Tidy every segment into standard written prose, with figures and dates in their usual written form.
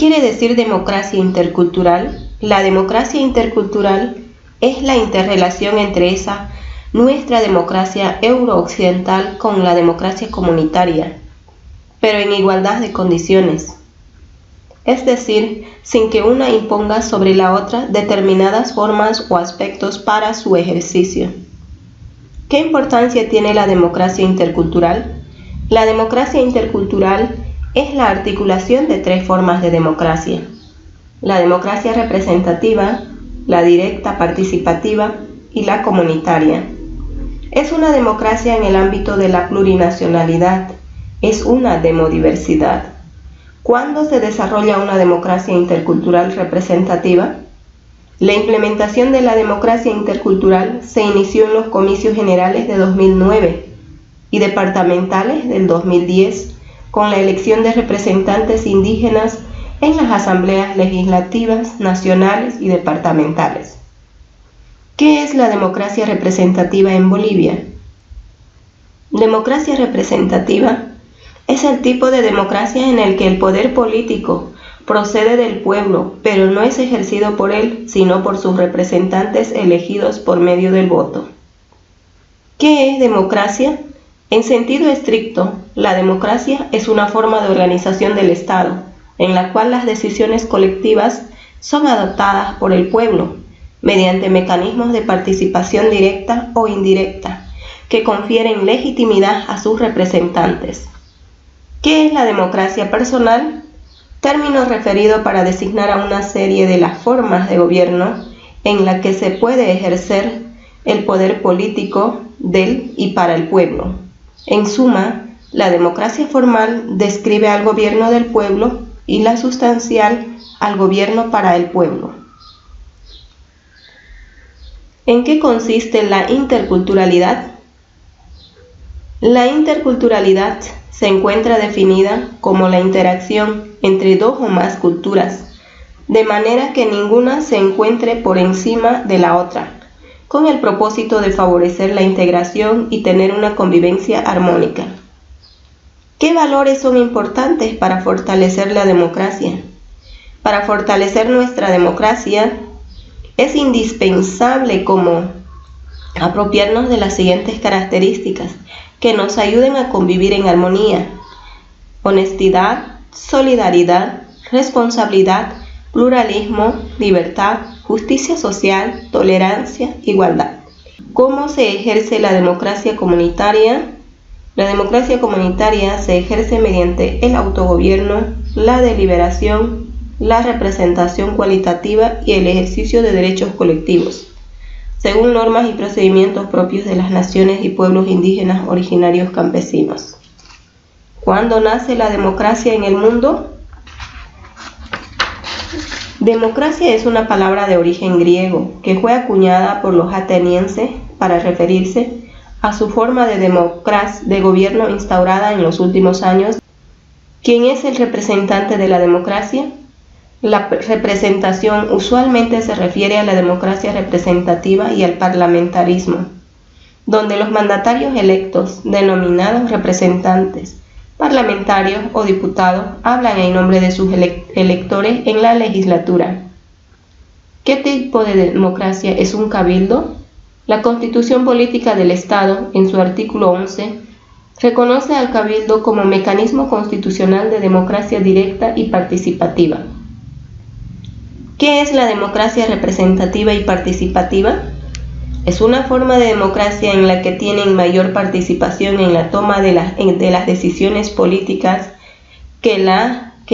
quiere decir democracia intercultural? La democracia intercultural es la interrelación entre nuestra democracia eurooccidental con la democracia comunitaria, pero en igualdad de condiciones. Es decir, sin que una imponga sobre la otra determinadas formas o aspectos para su ejercicio. ¿Qué importancia tiene la democracia intercultural? La democracia intercultural es la articulación de tres formas de democracia: la democracia representativa, la directa participativa y la comunitaria. Es una democracia en el ámbito de la plurinacionalidad, es una demodiversidad. ¿Cuándo se desarrolla una democracia intercultural representativa? La implementación de la democracia intercultural se inició en los comicios generales de 2009 y departamentales del 2010, con la elección de representantes indígenas en las asambleas legislativas nacionales y departamentales. ¿Qué es la democracia representativa en Bolivia? Democracia representativa es el tipo de democracia en el que el poder político procede del pueblo, pero no es ejercido por él, sino por sus representantes elegidos por medio del voto. ¿Qué es democracia? En sentido estricto, la democracia es una forma de organización del Estado, en la cual las decisiones colectivas son adoptadas por el pueblo, mediante mecanismos de participación directa o indirecta, que confieren legitimidad a sus representantes. ¿Qué es la democracia personal? Término referido para designar a una serie de las formas de gobierno en la que se puede ejercer el poder político del y para el pueblo. En suma, la democracia formal describe al gobierno del pueblo y la sustancial al gobierno para el pueblo. ¿En qué consiste la interculturalidad? La interculturalidad se encuentra definida como la interacción entre dos o más culturas, de manera que ninguna se encuentre por encima de la otra, con el propósito de favorecer la integración y tener una convivencia armónica. ¿Qué valores son importantes para fortalecer la democracia? Para fortalecer nuestra democracia, es indispensable apropiarnos de las siguientes características que nos ayuden a convivir en armonía: honestidad, solidaridad, responsabilidad, pluralismo, libertad, justicia social, tolerancia, igualdad. ¿Cómo se ejerce la democracia comunitaria? La democracia comunitaria se ejerce mediante el autogobierno, la deliberación, la representación cualitativa y el ejercicio de derechos colectivos, según normas y procedimientos propios de las naciones y pueblos indígenas originarios campesinos. ¿Cuándo nace la democracia en el mundo? Democracia es una palabra de origen griego que fue acuñada por los atenienses para referirse a su forma de gobierno instaurada en los últimos años. ¿Quién es el representante de la democracia? La representación usualmente se refiere a la democracia representativa y al parlamentarismo, donde los mandatarios electos, denominados representantes, parlamentarios o diputados, hablan en nombre de sus electores en la legislatura. ¿Qué tipo de democracia es un cabildo? La Constitución Política del Estado, en su artículo 11, reconoce al cabildo como mecanismo constitucional de democracia directa y participativa. ¿Qué es la democracia representativa y participativa? Es una forma de democracia en la que tienen mayor participación en la toma de las decisiones políticas que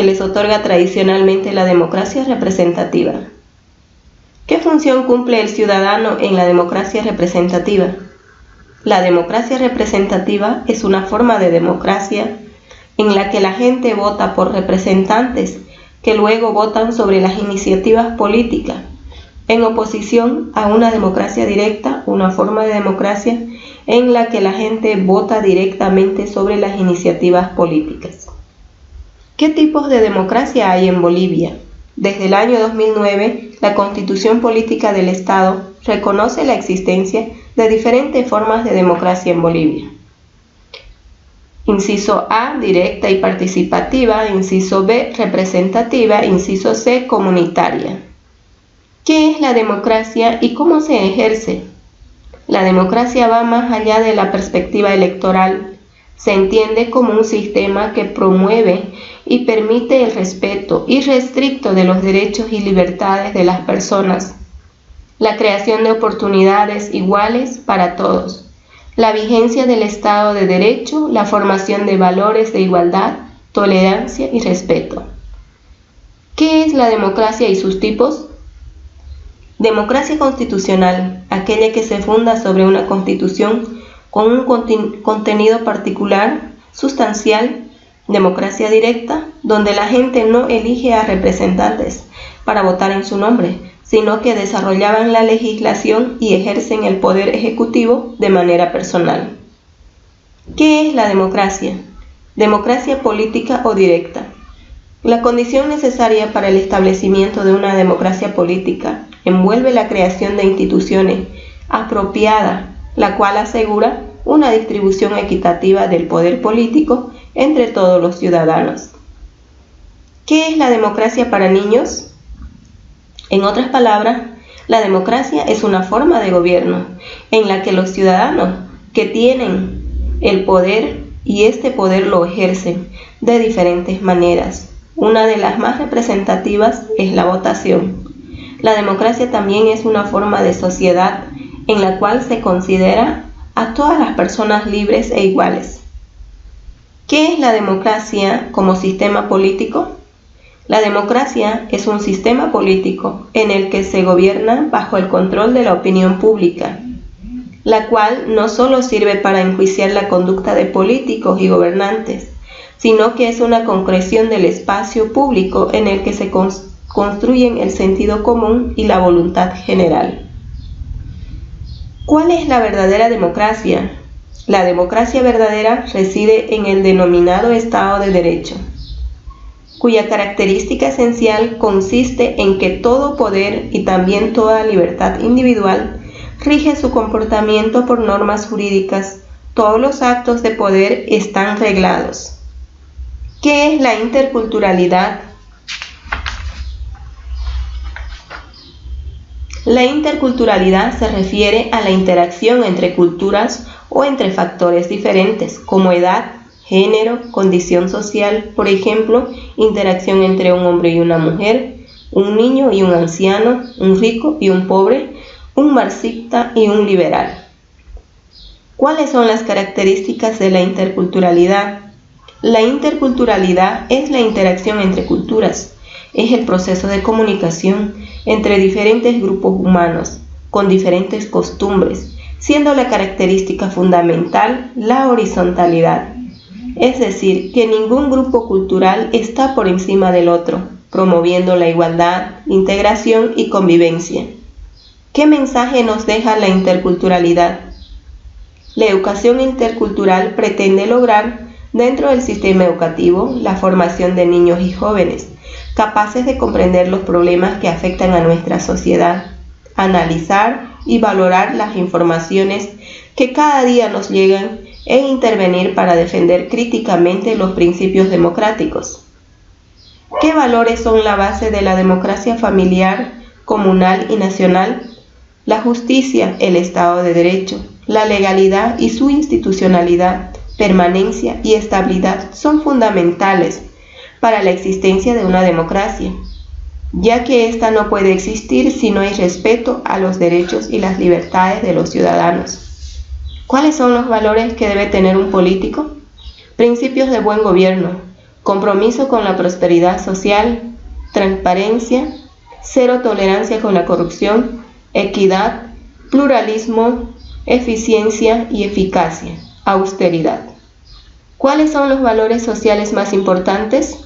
les otorga tradicionalmente la democracia representativa. ¿Qué función cumple el ciudadano en la democracia representativa? La democracia representativa es una forma de democracia en la que la gente vota por representantes que luego votan sobre las iniciativas políticas, en oposición a una democracia directa, una forma de democracia en la que la gente vota directamente sobre las iniciativas políticas. ¿Qué tipos de democracia hay en Bolivia? Desde el año 2009, la Constitución Política del Estado reconoce la existencia de diferentes formas de democracia en Bolivia. Inciso A, directa y participativa. Inciso B, representativa. Inciso C, comunitaria. ¿Qué es la democracia y cómo se ejerce? La democracia va más allá de la perspectiva electoral. Se entiende como un sistema que promueve y permite el respeto irrestricto de los derechos y libertades de las personas, la creación de oportunidades iguales para todos, la vigencia del Estado de Derecho, la formación de valores de igualdad, tolerancia y respeto. ¿Qué es la democracia y sus tipos? Democracia constitucional, aquella que se funda sobre una constitución con un contenido particular, sustancial. Democracia directa, donde la gente no elige a representantes para votar en su nombre, sino que desarrollaban la legislación y ejercen el poder ejecutivo de manera personal. ¿Qué es la democracia? Democracia política o directa. La condición necesaria para el establecimiento de una democracia política envuelve la creación de instituciones apropiadas, la cual asegura una distribución equitativa del poder político entre todos los ciudadanos. ¿Qué es la democracia para niños? En otras palabras, la democracia es una forma de gobierno en la que los ciudadanos que tienen el poder y este poder lo ejercen de diferentes maneras. Una de las más representativas es la votación. La democracia también es una forma de sociedad en la cual se considera a todas las personas libres e iguales. ¿Qué es la democracia como sistema político? La democracia es un sistema político en el que se gobierna bajo el control de la opinión pública, la cual no solo sirve para enjuiciar la conducta de políticos y gobernantes, sino que es una concreción del espacio público en el que se construyen el sentido común y la voluntad general. ¿Cuál es la verdadera democracia? La democracia verdadera reside en el denominado Estado de Derecho, cuya característica esencial consiste en que todo poder y también toda libertad individual rige su comportamiento por normas jurídicas. Todos los actos de poder están reglados. ¿Qué es la interculturalidad? La interculturalidad se refiere a la interacción entre culturas o entre factores diferentes, como edad, género, condición social, por ejemplo, interacción entre un hombre y una mujer, un niño y un anciano, un rico y un pobre, un marxista y un liberal. ¿Cuáles son las características de la interculturalidad? La interculturalidad es la interacción entre culturas, es el proceso de comunicación entre diferentes grupos humanos, con diferentes costumbres, siendo la característica fundamental la horizontalidad. Es decir, que ningún grupo cultural está por encima del otro, promoviendo la igualdad, integración y convivencia. ¿Qué mensaje nos deja la interculturalidad? La educación intercultural pretende lograr, dentro del sistema educativo, la formación de niños y jóvenes, capaces de comprender los problemas que afectan a nuestra sociedad, analizar y valorar las informaciones que cada día nos llegan e intervenir para defender críticamente los principios democráticos. ¿Qué valores son la base de la democracia familiar, comunal y nacional? La justicia, el Estado de Derecho, la legalidad y su institucionalidad, permanencia y estabilidad son fundamentales para la existencia de una democracia, ya que ésta no puede existir si no hay respeto a los derechos y las libertades de los ciudadanos. ¿Cuáles son los valores que debe tener un político? Principios de buen gobierno, compromiso con la prosperidad social, transparencia, cero tolerancia con la corrupción, equidad, pluralismo, eficiencia y eficacia, austeridad. ¿Cuáles son los valores sociales más importantes?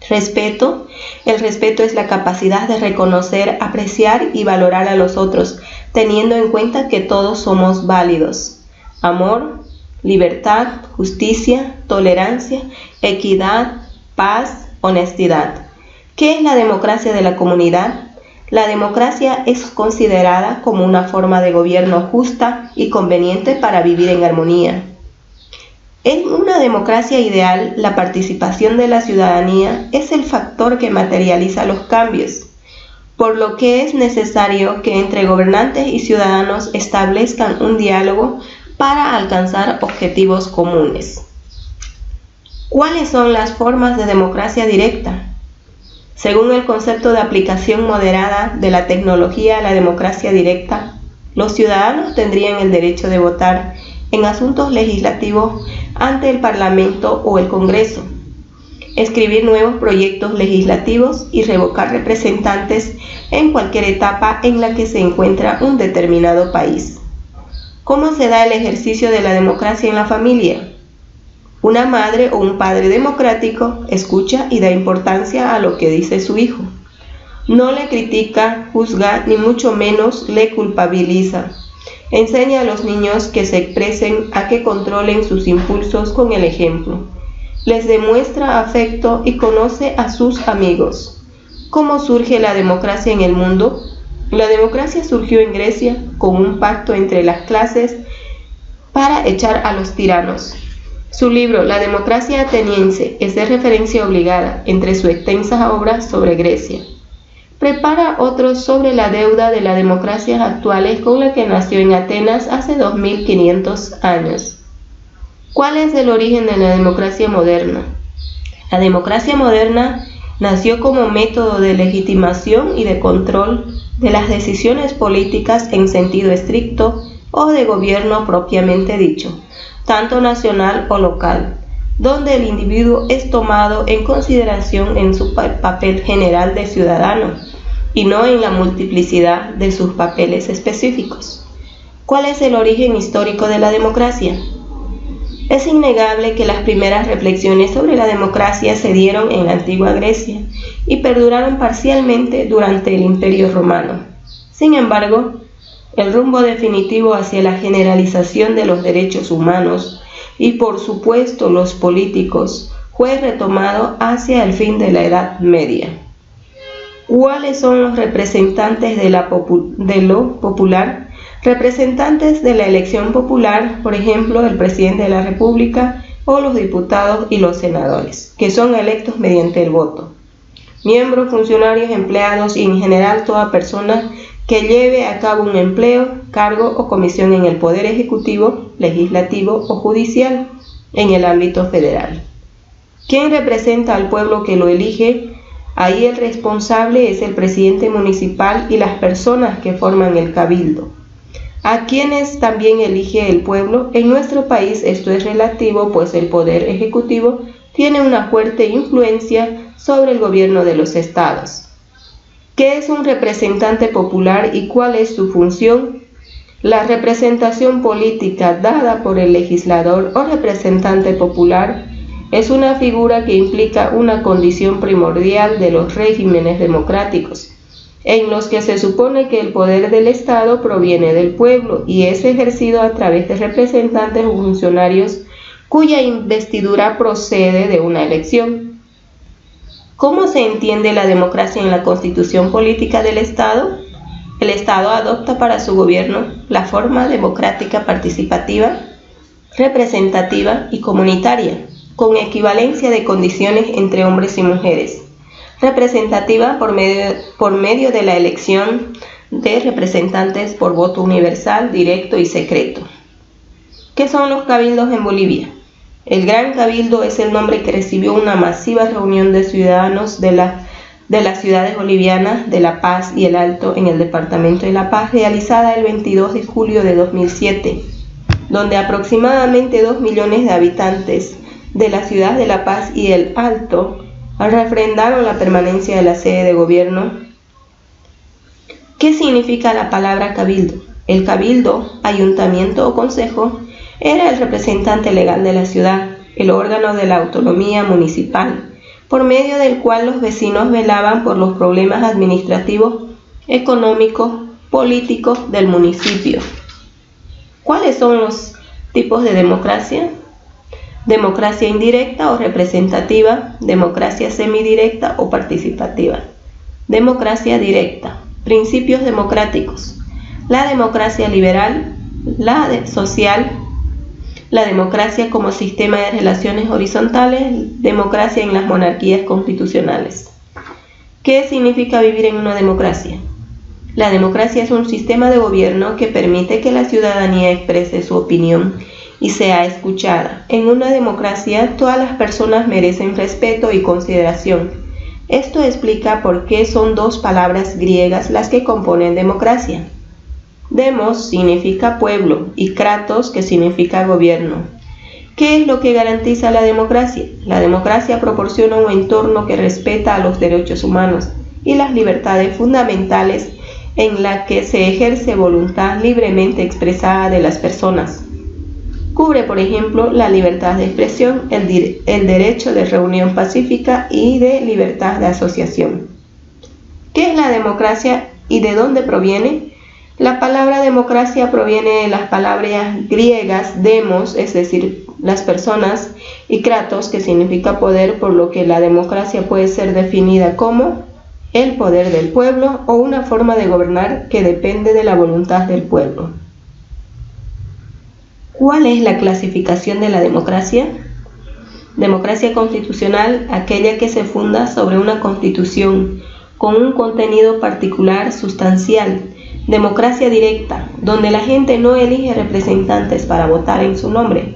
Respeto. El respeto es la capacidad de reconocer, apreciar y valorar a los otros, teniendo en cuenta que todos somos válidos. Amor, libertad, justicia, tolerancia, equidad, paz, honestidad. ¿Qué es la democracia de la comunidad? La democracia es considerada como una forma de gobierno justa y conveniente para vivir en armonía. En una democracia ideal, la participación de la ciudadanía es el factor que materializa los cambios, por lo que es necesario que entre gobernantes y ciudadanos establezcan un diálogo para alcanzar objetivos comunes. ¿Cuáles son las formas de democracia directa? Según el concepto de aplicación moderada de la tecnología a la democracia directa, los ciudadanos tendrían el derecho de votar en asuntos legislativos ante el Parlamento o el Congreso, escribir nuevos proyectos legislativos y revocar representantes en cualquier etapa en la que se encuentra un determinado país. ¿Cómo se da el ejercicio de la democracia en la familia? Una madre o un padre democrático escucha y da importancia a lo que dice su hijo. No le critica, juzga, ni mucho menos le culpabiliza. Enseña a los niños que se expresen, a que controlen sus impulsos con el ejemplo. Les demuestra afecto y conoce a sus amigos. ¿Cómo surge la democracia en el mundo? La democracia surgió en Grecia con un pacto entre las clases para echar a los tiranos. Su libro, La democracia ateniense, es de referencia obligada entre sus extensas obras sobre Grecia. Prepara otros sobre la deuda de las democracias actuales con la que nació en Atenas hace 2500 años. ¿Cuál es el origen de la democracia moderna? La democracia moderna nació como método de legitimación y de control de las decisiones políticas en sentido estricto o de gobierno propiamente dicho, tanto nacional o local, donde el individuo es tomado en consideración en su papel general de ciudadano y no en la multiplicidad de sus papeles específicos. ¿Cuál es el origen histórico de la democracia? Es innegable que las primeras reflexiones sobre la democracia se dieron en la antigua Grecia y perduraron parcialmente durante el Imperio Romano. Sin embargo, el rumbo definitivo hacia la generalización de los derechos humanos y, por supuesto, los políticos, fue retomado hacia el fin de la Edad Media. ¿Cuáles son los representantes de lo popular? Representantes de la elección popular, por ejemplo, el presidente de la República o los diputados y los senadores, que son electos mediante el voto. Miembros, funcionarios, empleados y en general toda persona que lleve a cabo un empleo, cargo o comisión en el Poder Ejecutivo, Legislativo o Judicial en el ámbito federal. ¿Quién representa al pueblo que lo elige? Ahí el responsable es el presidente municipal y las personas que forman el cabildo. ¿A quienes también elige el pueblo? En nuestro país esto es relativo, pues el Poder Ejecutivo tiene una fuerte influencia sobre el gobierno de los estados. ¿Qué es un representante popular y cuál es su función? La representación política dada por el legislador o representante popular es una figura que implica una condición primordial de los regímenes democráticos, en los que se supone que el poder del Estado proviene del pueblo y es ejercido a través de representantes o funcionarios cuya investidura procede de una elección. ¿Cómo se entiende la democracia en la Constitución Política del Estado? El Estado adopta para su gobierno la forma democrática participativa, representativa y comunitaria, con equivalencia de condiciones entre hombres y mujeres. Representativa por medio de la elección de representantes por voto universal, directo y secreto. ¿Qué son los cabildos en Bolivia? El Gran Cabildo es el nombre que recibió una masiva reunión de ciudadanos de las ciudades bolivianas de La Paz y El Alto en el departamento de La Paz, realizada el 22 de julio de 2007, donde aproximadamente 2 millones de habitantes de la ciudad de La Paz y El Alto refrendaron la permanencia de la sede de gobierno. ¿Qué significa la palabra cabildo? El cabildo, ayuntamiento o consejo, era el representante legal de la ciudad, el órgano de la autonomía municipal, por medio del cual los vecinos velaban por los problemas administrativos, económicos, políticos del municipio. ¿Cuáles son los tipos de democracia? Democracia indirecta o representativa, democracia semidirecta o participativa. Democracia directa. Principios democráticos. La democracia liberal, la social, la democracia como sistema de relaciones horizontales, democracia en las monarquías constitucionales. ¿Qué significa vivir en una democracia? La democracia es un sistema de gobierno que permite que la ciudadanía exprese su opinión y sea escuchada. En una democracia, todas las personas merecen respeto y consideración. Esto explica por qué son dos palabras griegas las que componen democracia. Demos significa pueblo y kratos, que significa gobierno. ¿Qué es lo que garantiza la democracia? La democracia proporciona un entorno que respeta a los derechos humanos y las libertades fundamentales en la que se ejerce voluntad libremente expresada de las personas. Cubre, por ejemplo, la libertad de expresión, el derecho de reunión pacífica y de libertad de asociación. ¿Qué es la democracia y de dónde proviene? La palabra democracia proviene de las palabras griegas demos, es decir, las personas, y kratos, que significa poder, por lo que la democracia puede ser definida como el poder del pueblo o una forma de gobernar que depende de la voluntad del pueblo. ¿Cuál es la clasificación de la democracia? Democracia constitucional, aquella que se funda sobre una constitución con un contenido particular sustancial. Democracia directa, donde la gente no elige representantes para votar en su nombre,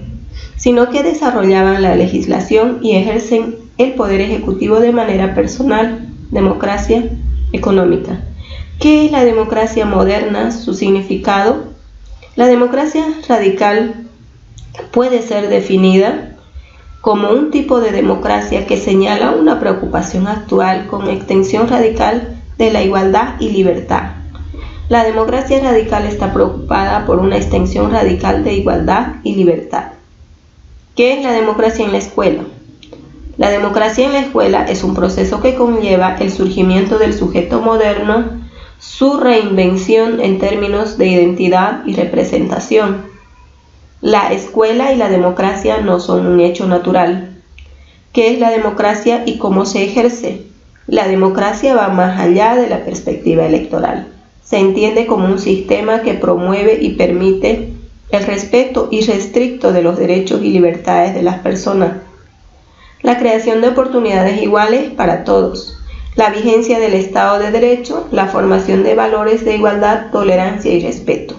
sino que desarrollaban la legislación y ejercen el poder ejecutivo de manera personal. Democracia económica. ¿Qué es la democracia moderna? Su significado. La democracia radical puede ser definida como un tipo de democracia que señala una preocupación actual con extensión radical de la igualdad y libertad. La democracia radical está preocupada por una extensión radical de igualdad y libertad. ¿Qué es la democracia en la escuela? La democracia en la escuela es un proceso que conlleva el surgimiento del sujeto moderno, su reinvención en términos de identidad y representación. La escuela y la democracia no son un hecho natural. ¿Qué es la democracia y cómo se ejerce? La democracia va más allá de la perspectiva electoral. Se entiende como un sistema que promueve y permite el respeto irrestricto de los derechos y libertades de las personas, la creación de oportunidades iguales para todos, la vigencia del Estado de Derecho, la formación de valores de igualdad, tolerancia y respeto.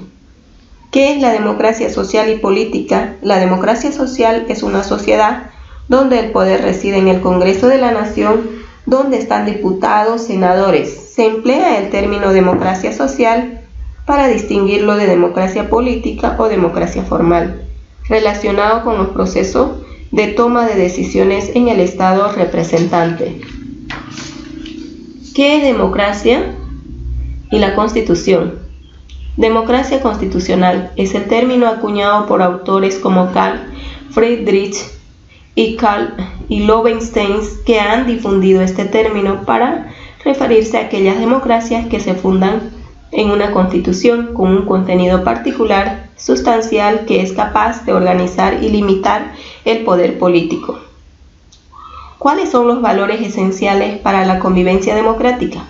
¿Qué es la democracia social y política? La democracia social es una sociedad donde el poder reside en el Congreso de la Nación, donde están diputados, senadores. Se emplea el término democracia social para distinguirlo de democracia política o democracia formal, relacionado con los procesos de toma de decisiones en el Estado representante. ¿Qué es democracia? Y la Constitución. Democracia constitucional es el término acuñado por autores como Carl Friedrich y Karl Loewenstein, que han difundido este término para referirse a aquellas democracias que se fundan en una constitución con un contenido particular, sustancial, que es capaz de organizar y limitar el poder político. ¿Cuáles son los valores esenciales para la convivencia democrática?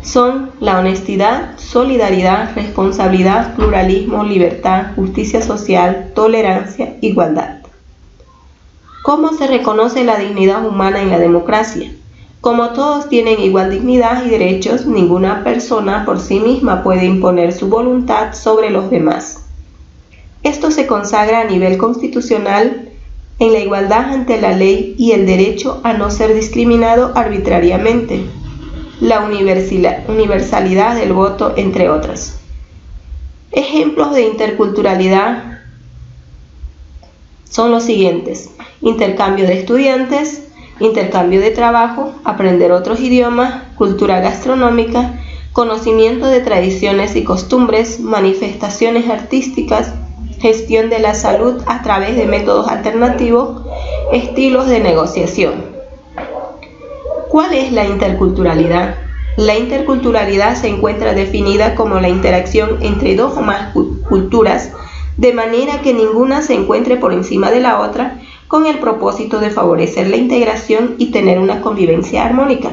Son la honestidad, solidaridad, responsabilidad, pluralismo, libertad, justicia social, tolerancia, igualdad. ¿Cómo se reconoce la dignidad humana en la democracia? Como todos tienen igual dignidad y derechos, ninguna persona por sí misma puede imponer su voluntad sobre los demás. Esto se consagra a nivel constitucional en la igualdad ante la ley y el derecho a no ser discriminado arbitrariamente, la universalidad del voto, entre otras. Ejemplos de interculturalidad son los siguientes: intercambio de estudiantes, intercambio de trabajo, aprender otros idiomas, cultura gastronómica, conocimiento de tradiciones y costumbres, manifestaciones artísticas, gestión de la salud a través de métodos alternativos, estilos de negociación. ¿Cuál es la interculturalidad? La interculturalidad se encuentra definida como la interacción entre dos o más culturas, de manera que ninguna se encuentre por encima de la otra, con el propósito de favorecer la integración y tener una convivencia armónica.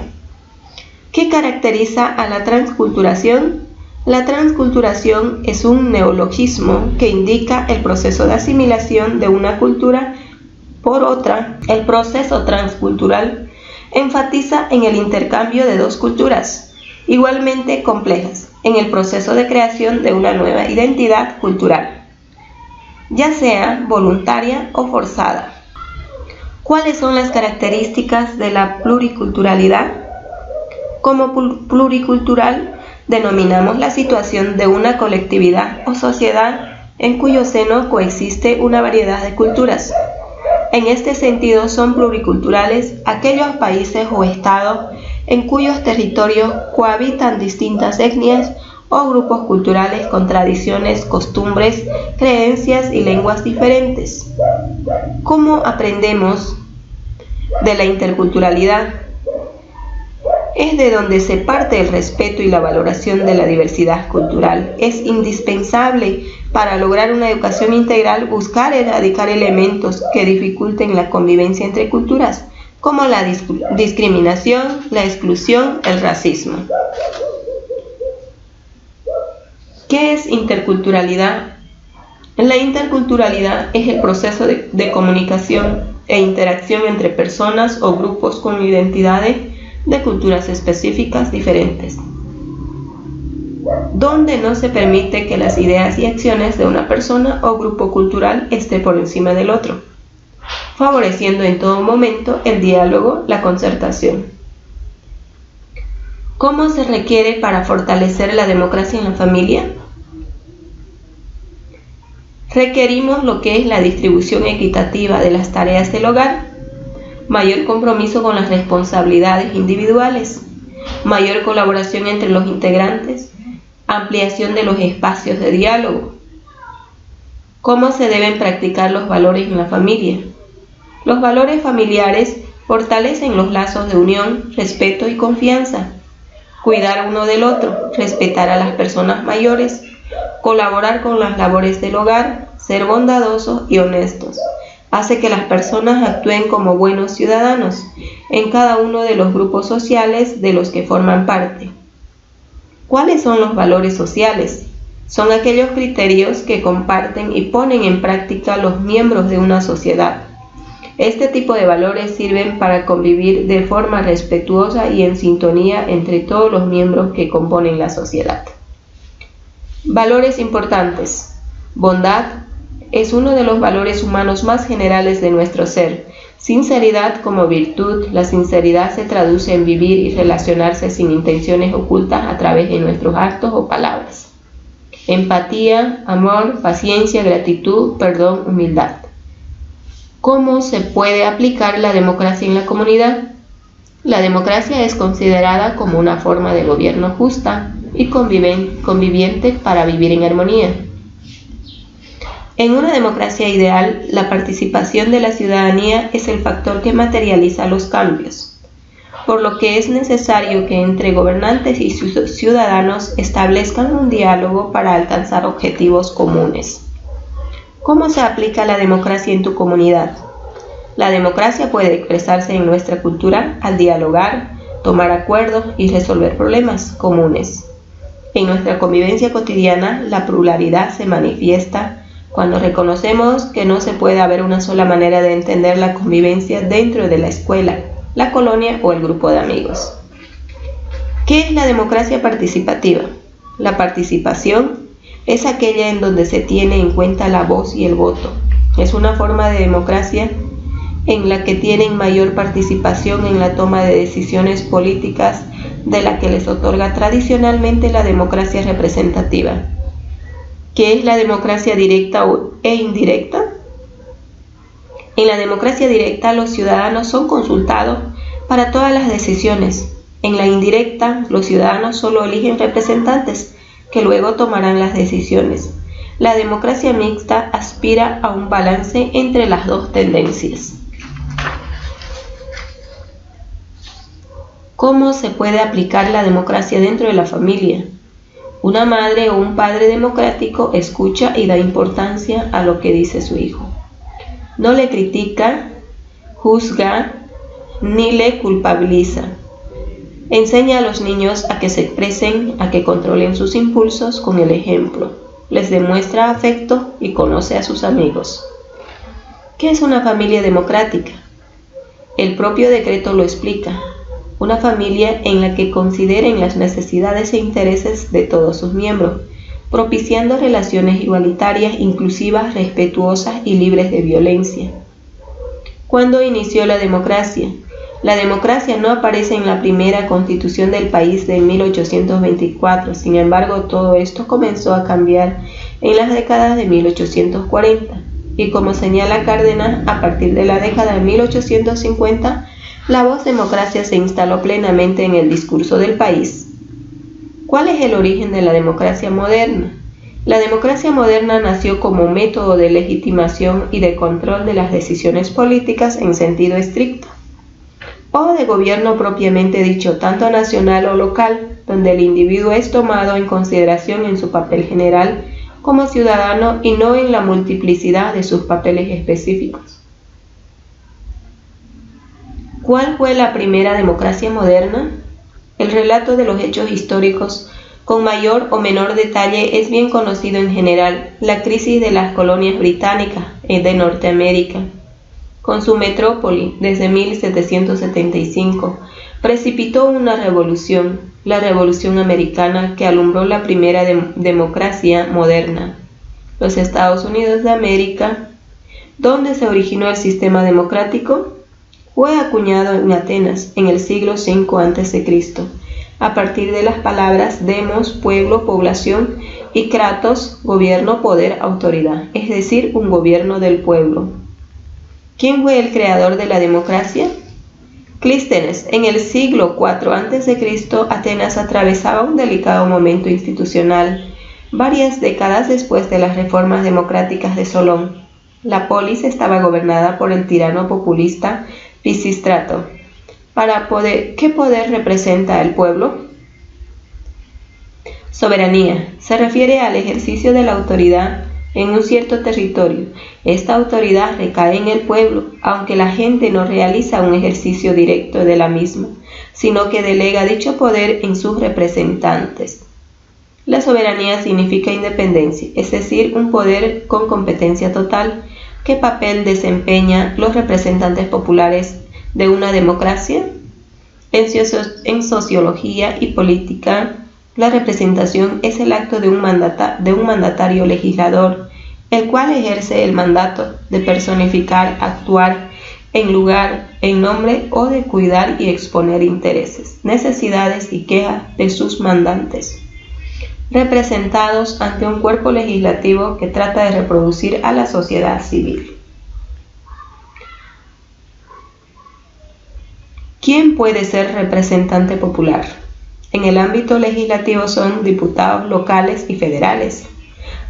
¿Qué caracteriza a la transculturación? La transculturación es un neologismo que indica el proceso de asimilación de una cultura por otra. El proceso transcultural enfatiza en el intercambio de dos culturas, igualmente complejas, en el proceso de creación de una nueva identidad cultural, ya sea voluntaria o forzada. ¿Cuáles son las características de la pluriculturalidad? Como pluricultural, denominamos la situación de una colectividad o sociedad en cuyo seno coexiste una variedad de culturas. En este sentido, son pluriculturales aquellos países o estados en cuyos territorios cohabitan distintas etnias o grupos culturales con tradiciones, costumbres, creencias y lenguas diferentes. ¿Cómo aprendemos de la interculturalidad? Es de donde se parte el respeto y la valoración de la diversidad cultural. Es indispensable para lograr una educación integral buscar erradicar elementos que dificulten la convivencia entre culturas, como la discriminación, la exclusión, el racismo. ¿Qué es interculturalidad? La interculturalidad es el proceso de comunicación e interacción entre personas o grupos con identidades de culturas específicas diferentes, donde no se permite que las ideas y acciones de una persona o grupo cultural estén por encima del otro, favoreciendo en todo momento el diálogo, la concertación. ¿Cómo se requiere para fortalecer la democracia en la familia? Requerimos lo que es la distribución equitativa de las tareas del hogar, mayor compromiso con las responsabilidades individuales, mayor colaboración entre los integrantes, ampliación de los espacios de diálogo. ¿Cómo se deben practicar los valores en la familia? Los valores familiares fortalecen los lazos de unión, respeto y confianza. Cuidar uno del otro, respetar a las personas mayores, colaborar con las labores del hogar, ser bondadosos y honestos. Hace que las personas actúen como buenos ciudadanos en cada uno de los grupos sociales de los que forman parte. ¿Cuáles son los valores sociales? Son aquellos criterios que comparten y ponen en práctica los miembros de una sociedad. Este tipo de valores sirven para convivir de forma respetuosa y en sintonía entre todos los miembros que componen la sociedad. Valores importantes. Bondad es uno de los valores humanos más generales de nuestro ser. Sinceridad como virtud. La sinceridad se traduce en vivir y relacionarse sin intenciones ocultas a través de nuestros actos o palabras. Empatía, amor, paciencia, gratitud, perdón, humildad. ¿Cómo se puede aplicar la democracia en la comunidad? La democracia es considerada como una forma de gobierno justa y conviviente para vivir en armonía. En una democracia ideal, la participación de la ciudadanía es el factor que materializa los cambios, por lo que es necesario que entre gobernantes y ciudadanos establezcan un diálogo para alcanzar objetivos comunes. ¿Cómo se aplica la democracia en tu comunidad? La democracia puede expresarse en nuestra cultura al dialogar, tomar acuerdos y resolver problemas comunes. En nuestra convivencia cotidiana, la pluralidad se manifiesta cuando reconocemos que no se puede haber una sola manera de entender la convivencia dentro de la escuela, la colonia o el grupo de amigos. ¿Qué es la democracia participativa? La participación es aquella en donde se tiene en cuenta la voz y el voto. Es una forma de democracia en la que tienen mayor participación en la toma de decisiones políticas de la que les otorga tradicionalmente la democracia representativa. ¿Qué es la democracia directa e indirecta? En la democracia directa, los ciudadanos son consultados para todas las decisiones. En la indirecta, los ciudadanos solo eligen representantes que luego tomarán las decisiones. La democracia mixta aspira a un balance entre las dos tendencias. ¿Cómo se puede aplicar la democracia dentro de la familia? Una madre o un padre democrático escucha y da importancia a lo que dice su hijo. No le critica, juzga, ni le culpabiliza. Enseña a los niños a que se expresen, a que controlen sus impulsos con el ejemplo. Les demuestra afecto y conoce a sus amigos. ¿Qué es una familia democrática? El propio decreto lo explica. Una familia en la que consideren las necesidades e intereses de todos sus miembros, propiciando relaciones igualitarias, inclusivas, respetuosas y libres de violencia. ¿Cuándo inició la democracia? La democracia no aparece en la primera constitución del país de 1824, sin embargo todo esto comenzó a cambiar en las décadas de 1840, y como señala Cárdenas, a partir de la década de 1850, la voz democracia se instaló plenamente en el discurso del país. ¿Cuál es el origen de la democracia moderna? La democracia moderna nació como método de legitimación y de control de las decisiones políticas en sentido estricto, o de gobierno propiamente dicho, tanto nacional o local, donde el individuo es tomado en consideración en su papel general como ciudadano y no en la multiplicidad de sus papeles específicos. ¿Cuál fue la primera democracia moderna? El relato de los hechos históricos, con mayor o menor detalle, es bien conocido en general. La crisis de las colonias británicas de Norteamérica, con su metrópoli desde 1775, precipitó una revolución, la Revolución Americana, que alumbró la primera democracia moderna. Los Estados Unidos de América, ¿dónde se originó el sistema democrático? Fue acuñado en Atenas en el siglo V a.C., a partir de las palabras demos, pueblo, población, y kratos, gobierno, poder, autoridad, es decir, un gobierno del pueblo. ¿Quién fue el creador de la democracia? Clístenes. En el siglo IV a.C., Atenas atravesaba un delicado momento institucional, varias décadas después de las reformas democráticas de Solón. La polis estaba gobernada por el tirano populista Pisístrato. ¿Qué poder representa el pueblo? Soberanía. Se refiere al ejercicio de la autoridad en un cierto territorio. Esta autoridad recae en el pueblo, aunque la gente no realiza un ejercicio directo de la misma, sino que delega dicho poder en sus representantes. La soberanía significa independencia, es decir, un poder con competencia total. ¿Qué papel desempeñan los representantes populares de una democracia? En sociología y política, la representación es el acto de un mandatario legislador, el cual ejerce el mandato de personificar, actuar en lugar, en nombre o de cuidar y exponer intereses, necesidades y quejas de sus mandantes, representados ante un cuerpo legislativo que trata de reproducir a la sociedad civil. ¿Quién puede ser representante popular? En el ámbito legislativo son diputados locales y federales,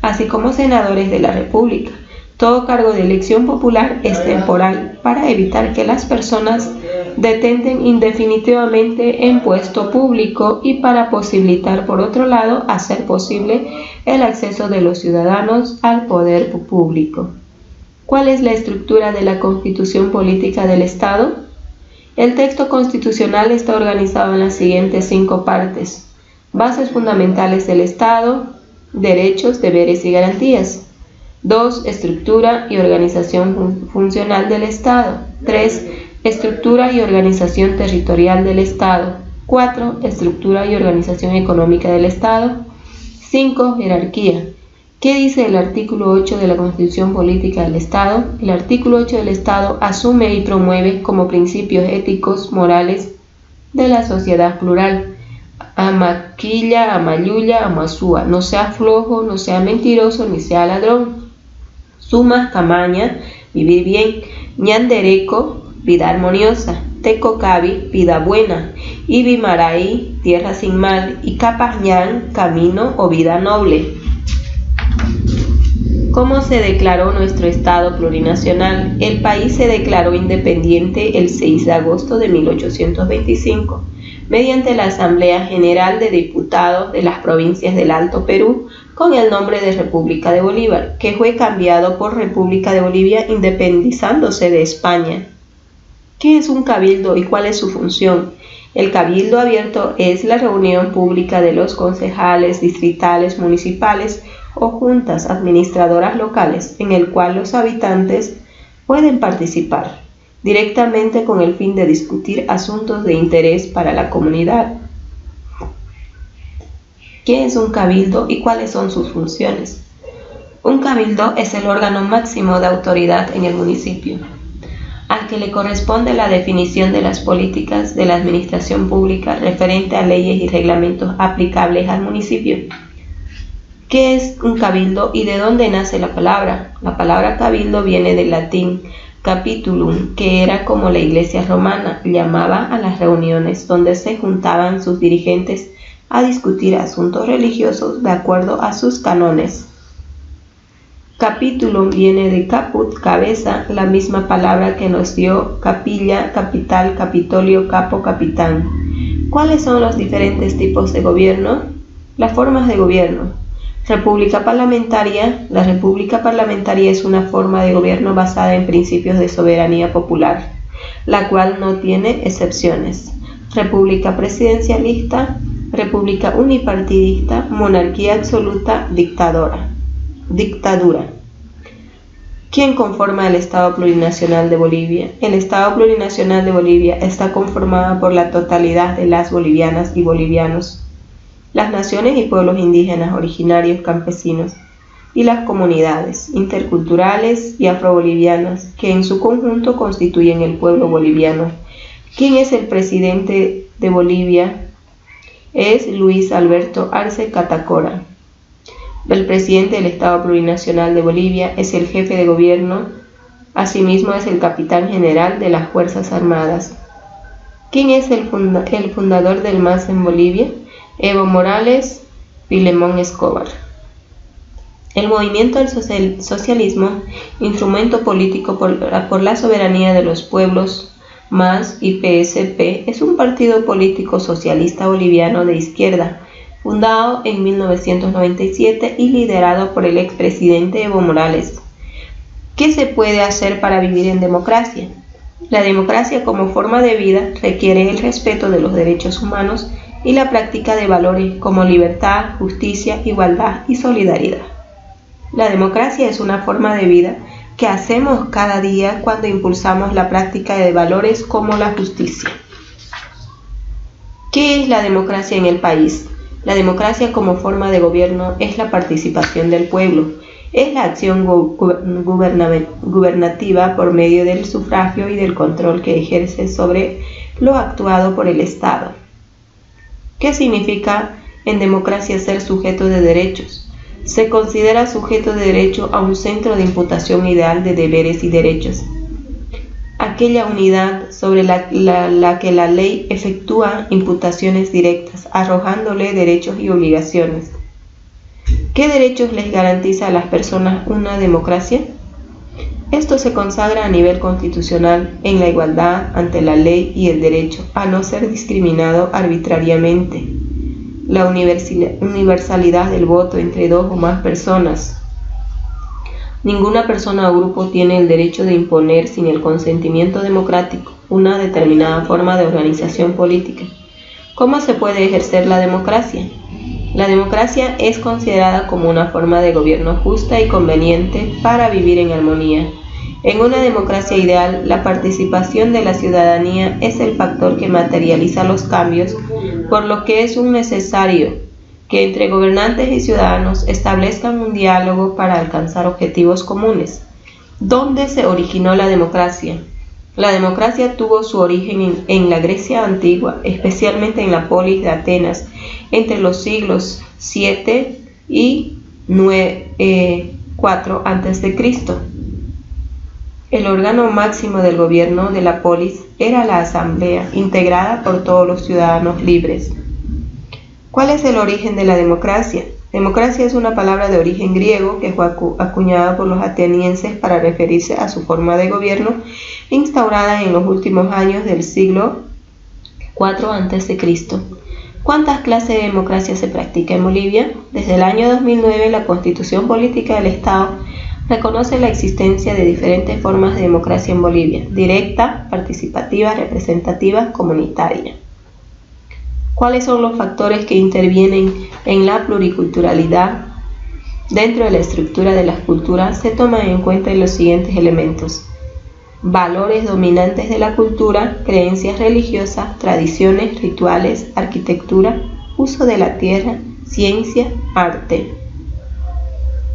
así como senadores de la República. Todo cargo de elección popular es temporal para evitar que las personas detenten indefinitivamente en puesto público y para posibilitar, por otro lado, hacer posible el acceso de los ciudadanos al poder público. ¿Cuál es la estructura de la Constitución Política del Estado? El texto constitucional está organizado en las siguientes 5 partes: bases fundamentales del Estado, derechos, deberes y garantías. 2. Estructura y organización funcional del Estado. 3. Estructura y organización territorial del Estado. 4. Estructura y organización económica del Estado. 5. Jerarquía. ¿Qué dice el artículo 8 de la Constitución Política del Estado? El artículo 8 del Estado asume y promueve como principios éticos, morales de la sociedad plural. Amaquilla, amayuya, amasúa. No sea flojo, no sea mentiroso, ni sea ladrón. Suma, camaña, vivir bien. Ñandereco, vida armoniosa. Tecocabi, vida buena. Ibimaray, tierra sin mal. Y Capañán, camino o vida noble. ¿Cómo se declaró nuestro Estado plurinacional? El país se declaró independiente el 6 de agosto de 1825, mediante la Asamblea General de Diputados de las provincias del Alto Perú, con el nombre de República de Bolívar, que fue cambiado por República de Bolivia independizándose de España. ¿Qué es un cabildo y cuál es su función? El cabildo abierto es la reunión pública de los concejales distritales, municipales o juntas administradoras locales en el cual los habitantes pueden participar directamente con el fin de discutir asuntos de interés para la comunidad. ¿Qué es un cabildo y cuáles son sus funciones? Un cabildo es el órgano máximo de autoridad en el municipio, al que le corresponde la definición de las políticas de la administración pública referente a leyes y reglamentos aplicables al municipio. ¿Qué es un cabildo y de dónde nace la palabra? La palabra cabildo viene del latín capitulum, que era como la iglesia romana llamaba a las reuniones donde se juntaban sus dirigentes a discutir asuntos religiosos de acuerdo a sus cánones. Capitulum viene de caput, cabeza, la misma palabra que nos dio capilla, capital, capitolio, capo, capitán. ¿Cuáles son los diferentes tipos de gobierno? Las formas de gobierno. República parlamentaria. La república parlamentaria es una forma de gobierno basada en principios de soberanía popular, la cual no tiene excepciones. República presidencialista, república unipartidista, monarquía absoluta, dictadura. ¿Quién conforma el Estado Plurinacional de Bolivia? El Estado Plurinacional de Bolivia está conformado por la totalidad de las bolivianas y bolivianos, las naciones y pueblos indígenas originarios campesinos y las comunidades interculturales y afrobolivianas que en su conjunto constituyen el pueblo boliviano. ¿Quién es el presidente de Bolivia? Es Luis Alberto Arce Catacora. El presidente del Estado Plurinacional de Bolivia es el jefe de gobierno, asimismo es el capitán general de las Fuerzas Armadas. ¿Quién es el fundador del MAS en Bolivia? Evo Morales, Filemón Escobar. El movimiento del socialismo, instrumento político por la soberanía de los pueblos, MAS y PSP, es un partido político socialista boliviano de izquierda, fundado en 1997 y liderado por el expresidente Evo Morales. ¿Qué se puede hacer para vivir en democracia? La democracia como forma de vida requiere el respeto de los derechos humanos y la práctica de valores como libertad, justicia, igualdad y solidaridad. La democracia es una forma de vida que hacemos cada día cuando impulsamos la práctica de valores como la justicia. ¿Qué es la democracia en el país? La democracia como forma de gobierno es la participación del pueblo, es la acción gubernativa por medio del sufragio y del control que ejerce sobre lo actuado por el Estado. ¿Qué significa en democracia ser sujeto de derechos? Se considera sujeto de derecho a un centro de imputación ideal de deberes y derechos, aquella unidad sobre la que la ley efectúa imputaciones directas, arrojándole derechos y obligaciones. ¿Qué derechos les garantiza a las personas una democracia? Esto se consagra a nivel constitucional en la igualdad ante la ley y el derecho a no ser discriminado arbitrariamente, la universalidad del voto entre dos o más personas. Ninguna persona o grupo tiene el derecho de imponer sin el consentimiento democrático una determinada forma de organización política. ¿Cómo se puede ejercer la democracia? La democracia es considerada como una forma de gobierno justa y conveniente para vivir en armonía. En una democracia ideal, la participación de la ciudadanía es el factor que materializa los cambios, por lo que es necesario que entre gobernantes y ciudadanos establezcan un diálogo para alcanzar objetivos comunes. ¿Dónde se originó la democracia? La democracia tuvo su origen en la Grecia antigua, especialmente en la polis de Atenas, entre los siglos 7 y 4 a.C. El órgano máximo del gobierno de la polis era la asamblea, integrada por todos los ciudadanos libres. ¿Cuál es el origen de la democracia? Democracia es una palabra de origen griego que fue acuñada por los atenienses para referirse a su forma de gobierno instaurada en los últimos años del siglo 4 a.C. ¿Cuántas clases de democracia se practica en Bolivia? Desde el año 2009, la Constitución Política del Estado reconoce la existencia de diferentes formas de democracia en Bolivia: directa, participativa, representativa, comunitaria. ¿Cuáles son los factores que intervienen en la pluriculturalidad? Dentro de la estructura de las culturas se toman en cuenta los siguientes elementos: valores dominantes de la cultura, creencias religiosas, tradiciones, rituales, arquitectura, uso de la tierra, ciencia, arte.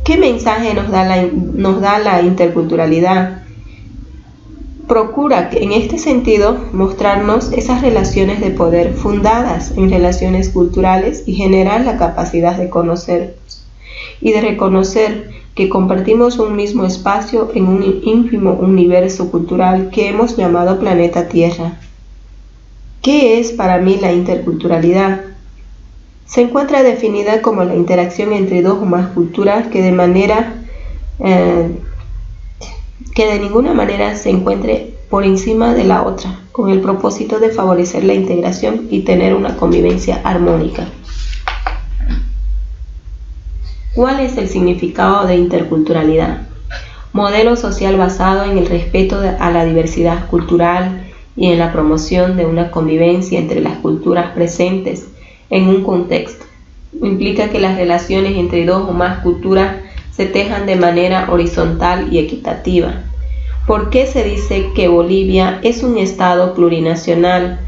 ¿Qué mensaje nos da la interculturalidad? Procura en este sentido mostrarnos esas relaciones de poder fundadas en relaciones culturales y generar la capacidad de conocernos y de reconocer que compartimos un mismo espacio en un ínfimo universo cultural que hemos llamado planeta Tierra. ¿Qué es para mí la interculturalidad? Se encuentra definida como la interacción entre dos o más culturas que de ninguna manera se encuentre por encima de la otra, con el propósito de favorecer la integración y tener una convivencia armónica. ¿Cuál es el significado de interculturalidad? Modelo social basado en el respeto a la diversidad cultural y en la promoción de una convivencia entre las culturas presentes en un contexto. Implica que las relaciones entre dos o más culturas se tejan de manera horizontal y equitativa. ¿Por qué se dice que Bolivia es un estado plurinacional?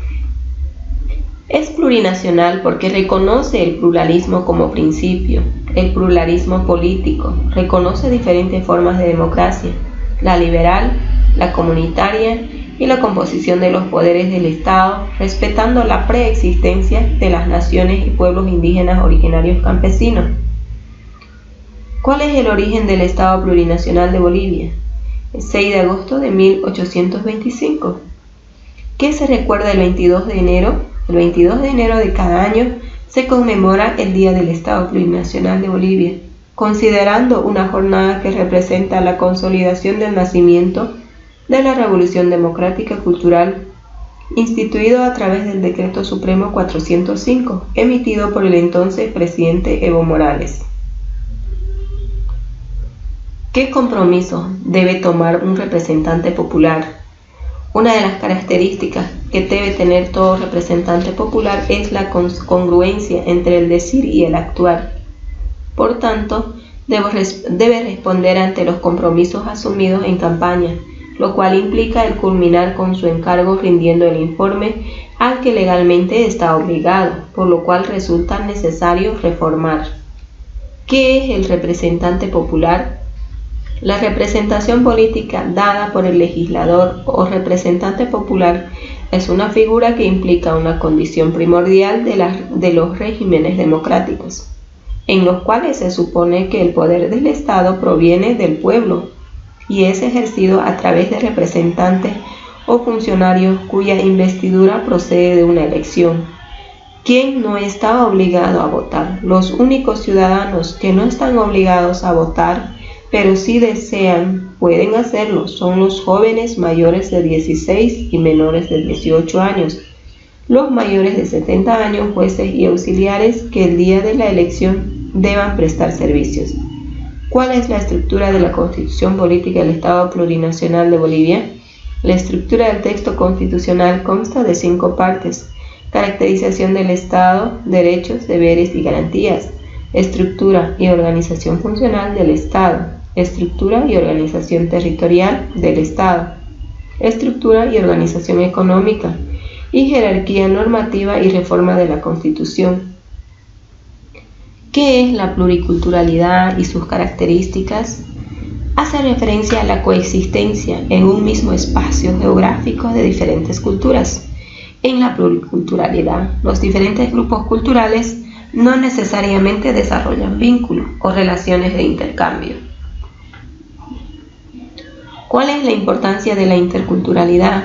Es plurinacional porque reconoce el pluralismo como principio, el pluralismo político, reconoce diferentes formas de democracia, la liberal, la comunitaria y la composición de los poderes del Estado, respetando la preexistencia de las naciones y pueblos indígenas originarios campesinos. ¿Cuál es el origen del Estado plurinacional de Bolivia? El 6 de agosto de 1825. ¿Qué se recuerda el 22 de enero? El 22 de enero de cada año se conmemora el Día del Estado Plurinacional de Bolivia, considerando una jornada que representa la consolidación del nacimiento de la Revolución Democrática Cultural, instituido a través del Decreto Supremo 405, emitido por el entonces presidente Evo Morales. ¿Qué compromiso debe tomar un representante popular? Una de las características que debe tener todo representante popular es la congruencia entre el decir y el actuar. Por tanto, debe responder ante los compromisos asumidos en campaña, lo cual implica el culminar con su encargo rindiendo el informe al que legalmente está obligado, por lo cual resulta necesario reformar. ¿Qué es el representante popular? La representación política dada por el legislador o representante popular es una figura que implica una condición primordial de los regímenes democráticos, en los cuales se supone que el poder del Estado proviene del pueblo y es ejercido a través de representantes o funcionarios cuya investidura procede de una elección. ¿Quién no está obligado a votar? Los únicos ciudadanos que no están obligados a votar, pero si desean, pueden hacerlo, son los jóvenes mayores de 16 y menores de 18 años, los mayores de 70 años, jueces y auxiliares que el día de la elección deban prestar servicios. ¿Cuál es la estructura de la Constitución Política del Estado Plurinacional de Bolivia? La estructura del texto constitucional consta de 5 partes: caracterización del Estado, derechos, deberes y garantías, estructura y organización funcional del Estado, estructura y organización territorial del Estado, estructura y organización económica, y jerarquía normativa y reforma de la Constitución. ¿Qué es la pluriculturalidad y sus características? Hace referencia a la coexistencia en un mismo espacio geográfico de diferentes culturas. En la pluriculturalidad, los diferentes grupos culturales no necesariamente desarrollan vínculos o relaciones de intercambio. ¿Cuál es la importancia de la interculturalidad?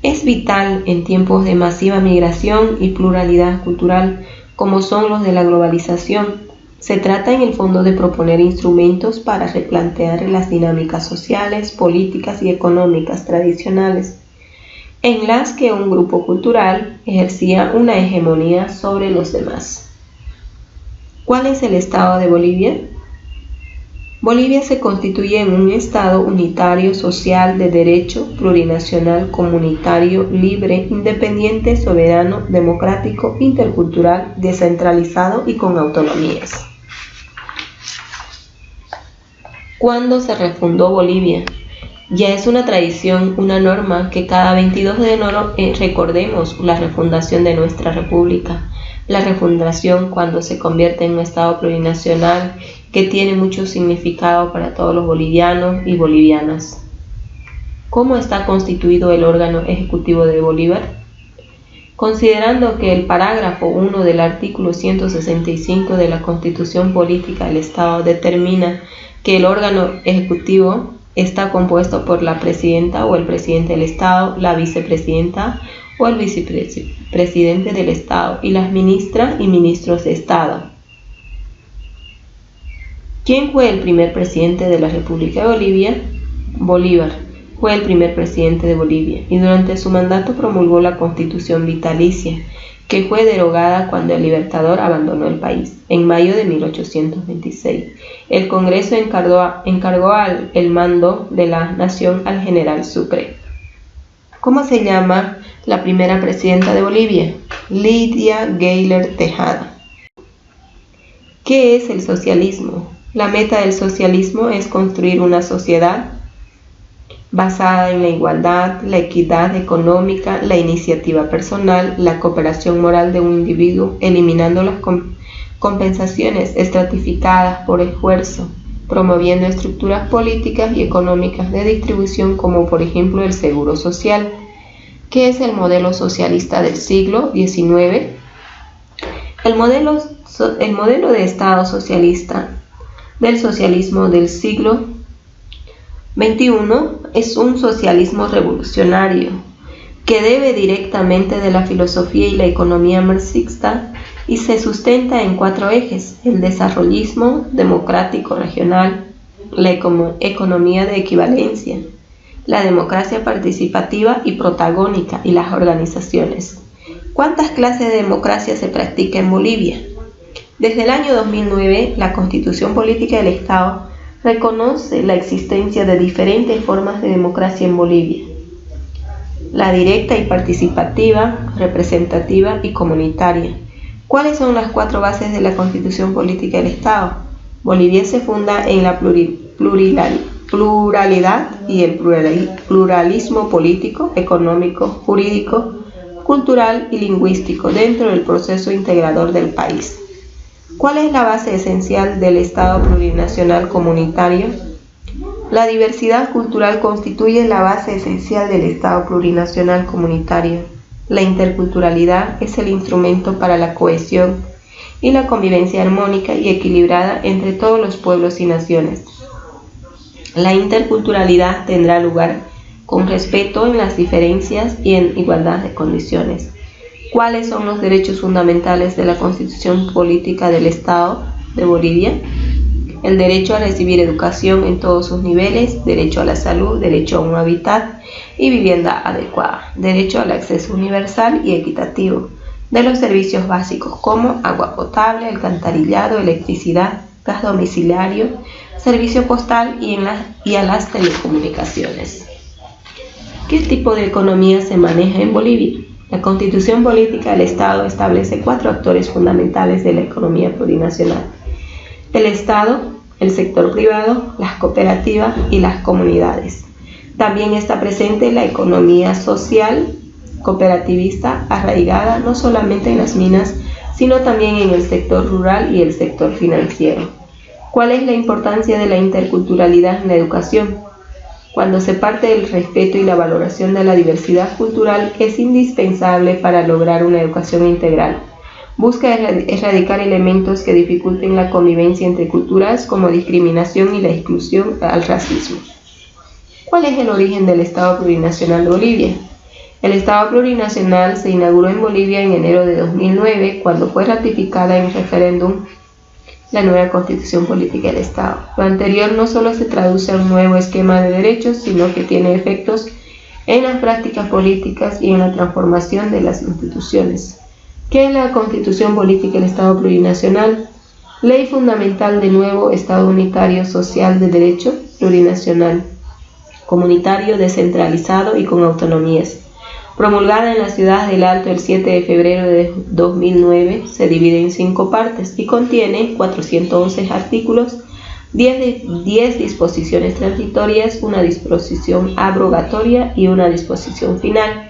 Es vital en tiempos de masiva migración y pluralidad cultural, como son los de la globalización. Se trata en el fondo de proponer instrumentos para replantear las dinámicas sociales, políticas y económicas tradicionales, en las que un grupo cultural ejercía una hegemonía sobre los demás. ¿Cuál es el Estado de Bolivia? Bolivia se constituye en un Estado unitario, social, de derecho, plurinacional, comunitario, libre, independiente, soberano, democrático, intercultural, descentralizado y con autonomías. ¿Cuándo se refundó Bolivia? Ya es una tradición, una norma, que cada 22 de enero recordemos la refundación de nuestra república. La refundación cuando se convierte en un Estado plurinacional que tiene mucho significado para todos los bolivianos y bolivianas. ¿Cómo está constituido el órgano ejecutivo de Bolívar? Considerando que el parágrafo 1 del artículo 165 de la Constitución Política del Estado determina que el órgano ejecutivo está compuesto por la presidenta o el presidente del Estado, la vicepresidenta o el vicepresidente del Estado y las ministras y ministros de Estado. ¿Quién fue el primer presidente de la República de Bolivia? Bolívar fue el primer presidente de Bolivia y durante su mandato promulgó la Constitución vitalicia, que fue derogada cuando el Libertador abandonó el país, en mayo de 1826. El Congreso encargó el mando de la nación al general Sucre. ¿Cómo se llama la primera presidenta de Bolivia? Lidia Gayler Tejada. ¿Qué es el socialismo? La meta del socialismo es construir una sociedad basada en la igualdad, la equidad económica, la iniciativa personal, la cooperación moral de un individuo, eliminando las compensaciones estratificadas por esfuerzo, promoviendo estructuras políticas y económicas de distribución como por ejemplo el seguro social. ¿Qué es el modelo socialista del siglo XIX? El modelo de Estado socialista del socialismo del siglo XXI es un socialismo revolucionario que debe directamente de la filosofía y la economía marxista y se sustenta en 4 ejes: el desarrollismo democrático regional, la economía de equivalencia, la democracia participativa y protagónica y las organizaciones. ¿Cuántas clases de democracia se practica en Bolivia? Desde el año 2009, la Constitución Política del Estado reconoce la existencia de diferentes formas de democracia en Bolivia: la directa y participativa, representativa y comunitaria. ¿Cuáles son las 4 bases de la Constitución Política del Estado? Bolivia se funda en la pluralidad y el pluralismo político, económico, jurídico, cultural y lingüístico dentro del proceso integrador del país. ¿Cuál es la base esencial del Estado plurinacional comunitario? La diversidad cultural constituye la base esencial del Estado plurinacional comunitario. La interculturalidad es el instrumento para la cohesión y la convivencia armónica y equilibrada entre todos los pueblos y naciones. La interculturalidad tendrá lugar con respeto en las diferencias y en igualdad de condiciones. ¿Cuáles son los derechos fundamentales de la Constitución Política del Estado de Bolivia? El derecho a recibir educación en todos sus niveles, derecho a la salud, derecho a un hábitat y vivienda adecuada, derecho al acceso universal y equitativo de los servicios básicos como agua potable, alcantarillado, electricidad, gas domiciliario, servicio postal y a las telecomunicaciones. ¿Qué tipo de economía se maneja en Bolivia? La Constitución Política del Estado establece 4 actores fundamentales de la economía plurinacional: el Estado, el sector privado, las cooperativas y las comunidades. También está presente la economía social cooperativista arraigada no solamente en las minas, sino también en el sector rural y el sector financiero. ¿Cuál es la importancia de la interculturalidad en la educación? Cuando se parte del respeto y la valoración de la diversidad cultural, es indispensable para lograr una educación integral. Busca erradicar elementos que dificulten la convivencia entre culturas, como discriminación y la exclusión al racismo. ¿Cuál es el origen del Estado Plurinacional de Bolivia? El Estado Plurinacional se inauguró en Bolivia en enero de 2009, cuando fue ratificada en referéndum la nueva Constitución Política del Estado. Lo anterior no solo se traduce a un nuevo esquema de derechos, sino que tiene efectos en las prácticas políticas y en la transformación de las instituciones. ¿Qué es la Constitución Política del Estado Plurinacional? Ley Fundamental del nuevo Estado Unitario Social de Derecho, plurinacional, comunitario, descentralizado y con autonomías. Promulgada en la ciudad del Alto el 7 de febrero de 2009, se divide en 5 partes y contiene 411 artículos, 10 disposiciones transitorias, una disposición abrogatoria y una disposición final.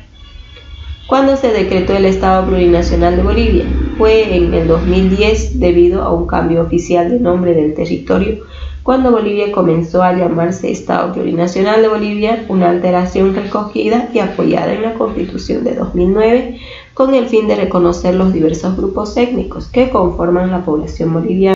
¿Cuándo se decretó el Estado Plurinacional de Bolivia? Fue en el 2010 debido a un cambio oficial de nombre del territorio, cuando Bolivia comenzó a llamarse Estado Plurinacional de Bolivia, una alteración recogida y apoyada en la Constitución de 2009 con el fin de reconocer los diversos grupos étnicos que conforman la población boliviana.